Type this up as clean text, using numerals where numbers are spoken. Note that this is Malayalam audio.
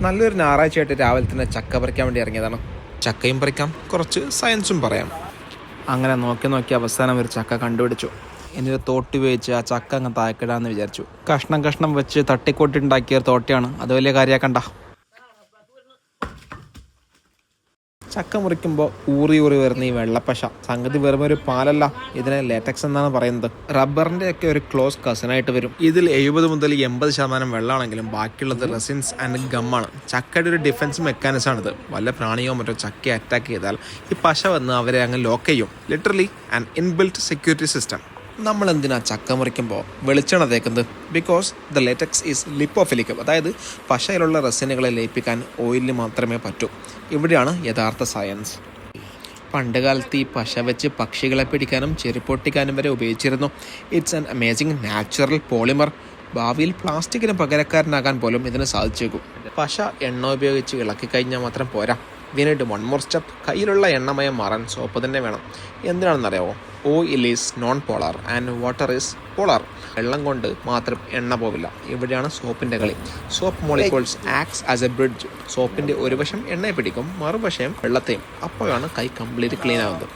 നല്ലൊരു ഞായറാഴ്ചയായിട്ട് രാവിലെ തന്നെ ചക്ക പറിക്കാൻ വേണ്ടി ഇറങ്ങിയതാണ്. ചക്കയും പറിക്കാം, കുറച്ച് സയൻസും പറയാം. അങ്ങനെ നോക്കി അവസാനം ഒരു ചക്ക കണ്ടുപിടിച്ചു. ഇനി ഒരു തോട്ടി ഉപയോഗിച്ച് ആ ചക്ക അങ്ങ് താഴെക്കിടാന്ന് വിചാരിച്ചു. കഷ്ണം കഷ്ണം വെച്ച് തട്ടിക്കൊട്ടിണ്ടാക്കിയ ഒരു തോട്ടിയാണ്, അത് വലിയ കാര്യമാക്കണ്ട. ചക്ക മുറിക്കുമ്പോൾ ഊറി വരുന്ന ഈ വെള്ളപ്പശ സംഗതി വെറും ഒരു പാലല്ല, ഇതിനെ ലേറ്റക്സ് എന്നാണ് പറയുന്നത്. റബ്ബറിന്റെ ഒക്കെ ഒരു ക്ലോസ് കസിനായിട്ട് വരും. ഇതിൽ 70 മുതൽ 80% വെള്ളമാണെങ്കിലും ബാക്കിയുള്ളത് റെസിൻസ് ആൻഡ് ഗമ്മാണ്. ചക്കയുടെ ഒരു ഡിഫൻസ് മെക്കാനിസമാണിത്. വല്ല പ്രാണിയോ മറ്റോ ചക്കയെ അറ്റാക്ക് ചെയ്താൽ ഈ പശ വന്ന് അവരെ അങ്ങ് ലോക്ക് ചെയ്യും. Literally an inbuilt security system. നമ്മൾ എന്തിനാ ചക്ക മുറിക്കുമ്പോൾ വെളിച്ചെണ്ണ തേക്കുന്നത്? Because the latex is lipophilic. അതായത് പശയിലുള്ള റെസിനുകളെ ലയിപ്പിക്കാൻ ഓയിലിന് മാത്രമേ പറ്റൂ. ഇവിടെയാണ് യഥാർത്ഥ സയൻസ്. പണ്ട് കാലത്ത് ഈ പശ വെച്ച് പക്ഷികളെ പിടിക്കാനും ചെരുപ്പൊട്ടിക്കാനും വരെ ഉപയോഗിച്ചിരുന്നു. It's an amazing natural polymer. ഭാവിയിൽ പ്ലാസ്റ്റിക്കിന് പകരക്കാരനാകാൻ പോലും ഇതിന് സാധിച്ചേക്കും. പശ എണ്ണ ഉപയോഗിച്ച് ഇളക്കി കഴിഞ്ഞാൽ മാത്രം പോരാ. We need one more step. കയ്യിലുള്ള എണ്ണമയം മാറാൻ സോപ്പ് തന്നെ വേണം. എന്തിനാണെന്നറിയാമോ? Oil is non polar and water is polar. വെള്ളം കൊണ്ട് മാത്രം എണ്ണ പോവില്ല. ഇവിടെയാണ് സോപ്പിൻ്റെ കളി. Soap molecules acts as a bridge. സോപ്പിൻ്റെ ഒരു വശം എണ്ണയെ പിടിക്കും, മറുവശം വെള്ളത്തെയും. അപ്പോഴാണ് കൈ കംപ്ലീറ്റ് ക്ലീൻ ആകുന്നത്.